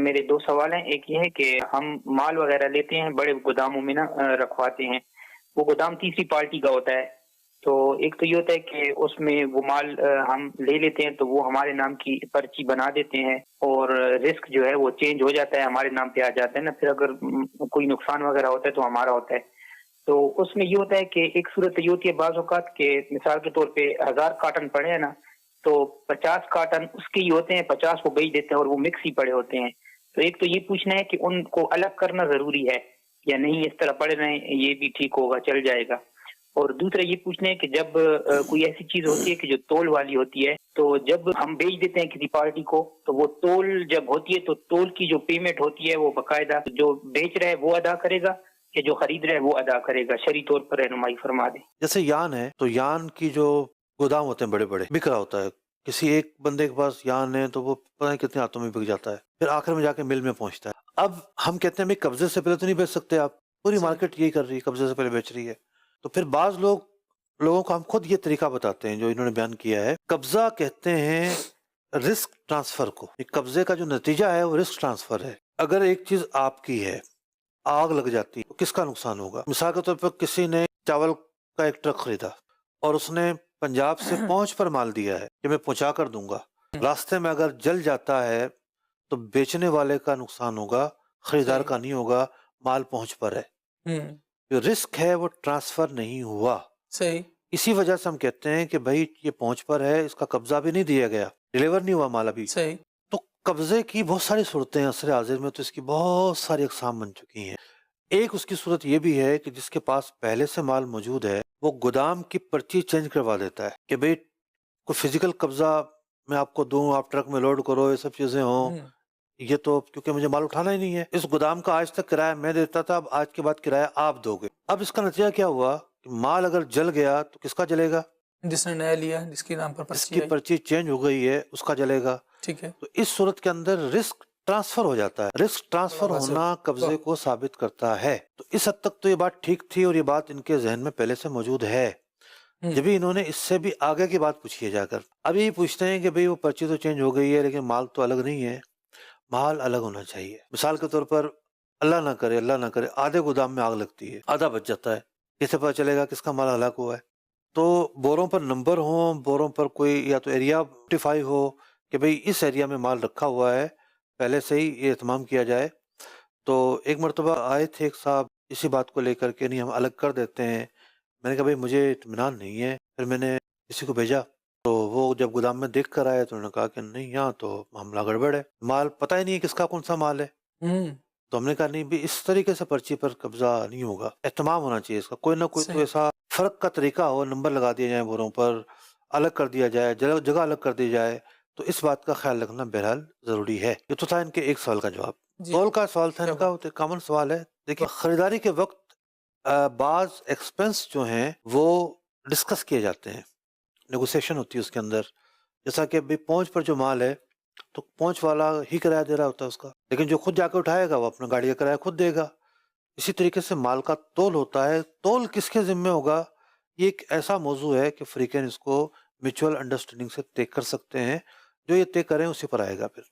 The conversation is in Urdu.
میرے دو سوال ہیں. ایک یہ ہے کہ ہم مال وغیرہ لیتے ہیں بڑے گوداموں میں نا رکھواتے ہیں. وہ گودام تیسری پارٹی کا ہوتا ہے. تو ایک تو یہ ہوتا ہے کہ اس میں وہ مال ہم لے لیتے ہیں تو وہ ہمارے نام کی پرچی بنا دیتے ہیں اور رسک جو ہے وہ چینج ہو جاتا ہے, ہمارے نام پہ آ جاتا ہے نا. پھر اگر کوئی نقصان وغیرہ ہوتا ہے تو ہمارا ہوتا ہے. تو اس میں یہ ہوتا ہے کہ ایک صورت یہ ہوتی ہے بعض اوقات کہ مثال کے طور پہ 1000 کارٹن پڑے ہیں نا, تو 50 کارٹن اس کے ہی ہوتے ہیں, 50 کو بیچ دیتے ہیں اور وہ مکس ہی پڑے ہوتے ہیں. تو ایک تو یہ پوچھنا ہے کہ ان کو الگ کرنا ضروری ہے یا نہیں, اس طرح پڑے رہیں یہ بھی ٹھیک ہوگا, چل جائے گا. اور دوسرا یہ پوچھنا ہے کہ جب کوئی ایسی چیز ہوتی ہے کہ جو تول والی ہوتی ہے, تو جب ہم بیچ دیتے ہیں کسی پارٹی کو تو وہ تول جب ہوتی ہے تو تول کی جو پیمنٹ ہوتی ہے وہ باقاعدہ جو بیچ رہا ہے وہ ادا کرے گا کہ جو خرید رہا ہے وہ ادا کرے گا؟ شرعی طور پر رہنمائی فرما دیں. جیسے یان ہے تو یان کی جو گودام ہوتے ہیں بڑے بڑے, بک رہا ہوتا ہے, کسی ایک بندے کے پاس یان ہے تو وہ پتہ نہیں کتنے ہاتھوں میں بک جاتا ہے, پھر آخر میں جا کے مل میں پہنچتا ہے. اب ہم کہتے ہیں بھائی قبضے سے پہلے تو نہیں بیچ سکتے آپ, پوری مارکیٹ یہی کر رہی ہے, قبضے سے پہلے بیچ رہی ہے. تو پھر بعض لوگوں کو ہم خود یہ طریقہ بتاتے ہیں جو انہوں نے بیان کیا ہے. قبضہ کہتے ہیں رسک ٹرانسفر کو. قبضے کا جو نتیجہ ہے وہ رسک ٹرانسفر ہے. اگر ایک چیز آپ کی ہے, آگ لگ جاتی ہے تو کس کا نقصان ہوگا؟ مثال کے طور پر کسی نے چاول کا ایک ٹرک خریدا اور اس نے پنجاب سے پہنچ پر مال دیا ہے کہ میں پہنچا کر دوں گا. راستے میں اگر جل جاتا ہے تو بیچنے والے کا نقصان ہوگا, خریدار کا نہیں ہوگا, مال پہنچ پر ہے. جو رسک ہے وہ ٹرانسفر نہیں ہوا. صحیح. اسی وجہ سے ہم کہتے ہیں کہ بھائی یہ پہنچ پر ہے, اس کا قبضہ بھی نہیں دیا گیا, ڈیلیور نہیں ہوا مال ابھی. صحیح. تو قبضے کی بہت ساری صورتیں ہیں عصر حاضر میں, تو اس کی بہت ساری اقسام بن چکی ہیں. ایک اس کی صورت یہ بھی ہے کہ جس کے پاس پہلے سے مال موجود ہے وہ گودام کی پرچی چینج کروا دیتا ہے کہ بھئی کوئی فزیکل قبضہ میں آپ کو دوں, آپ ٹرک میں لوڈ کرو, یہ سب چیزیں ہوں. یہ تو کیونکہ مجھے مال اٹھانا ہی نہیں ہے. اس گودام کا آج تک کرایہ میں دیتا تھا, اب آج کے بعد کرایہ آپ دو گے. اب اس کا نتیجہ کیا ہوا کہ مال اگر جل گیا تو کس کا جلے گا؟ جس نے نیا لیا, جس کے نام پر جس پرچی کی آئی. پرچی چینج ہو گئی ہے اس کا جلے گا. ٹھیک ہے. تو اس صورت کے اندر رسک ٹرانسفر ہو جاتا ہے. رسک ٹرانسفر ہونا قبضے کو ثابت کرتا ہے. تو اس حد تک تو یہ بات ٹھیک تھی اور یہ بات ان کے ذہن میں پہلے سے موجود ہے. جبھی انہوں نے اس سے بھی آگے کی بات پوچھی ہے جا کر. اب یہی پوچھتے ہیں کہ بھئی وہ پرچی تو چینج ہو گئی ہے لیکن مال تو الگ نہیں ہے. مال الگ ہونا چاہیے. مثال کے طور پر اللہ نہ کرے آدھے گودام میں آگ لگتی ہے, آدھا بچ جاتا ہے, کیسے پتہ چلے گا کس کا مال ہلاک ہوا ہے؟ تو بوروں پر نمبر ہوں, بوروں پر کوئی یا تو ایریا آئیڈینٹیفائی ہو کہ بھئی اس ایریا میں مال رکھا ہوا ہے, پہلے سے ہی یہ اہتمام کیا جائے. تو ایک مرتبہ آئے تھے ایک صاحب اسی بات کو لے کر کے, نہیں ہم الگ کر دیتے ہیں. میں نے کہا بھئی مجھے اطمینان نہیں ہے. پھر میں نے کسی کو بھیجا تو وہ جب گودام میں دیکھ کر آئے تو انہوں نے کہا کہ نہیں یہاں تو معاملہ گڑبڑ ہے, مال پتہ ہی نہیں کس کا کون سا مال ہے. تو ہم نے کہا نہیں بھی اس طریقے سے پرچی پر قبضہ نہیں ہوگا, اہتمام ہونا چاہیے اس کا, کوئی نہ کوئی تو ایسا فرق کا طریقہ ہو, نمبر لگا دیا جائے بوروں پر, الگ کر دیا جائے, جگہ الگ کر دی جائے. تو اس بات کا خیال رکھنا بہرحال ضروری ہے. یہ تو تھا ان کے ایک سوال کا جواب. تول کا سوال تھا ان کا, وہ کامن سوال ہے. دیکھیں خریداری کے وقت بعض ایکسپنس جو ہیں وہ ڈسکس کیے جاتے ہیں, نیگوسیشن ہوتی ہے اس کے اندر. جیسا کہ ابھی پہنچ پر جو مال ہے تو پہنچ والا ہی کرایہ دے رہا ہوتا ہے اس کا, لیکن جو خود جا کے اٹھائے گا وہ اپنا گاڑی کا کرایہ خود دے گا. اسی طریقے سے مال کا تول ہوتا ہے. تول کس کے ذمہ ہوگا, یہ ایک ایسا موضوع ہے کہ فریقین اس کو میوچول انڈرسٹینڈنگ سے طے کر سکتے ہیں. جو یہ طے کریں اسی پر آئے گا پھر.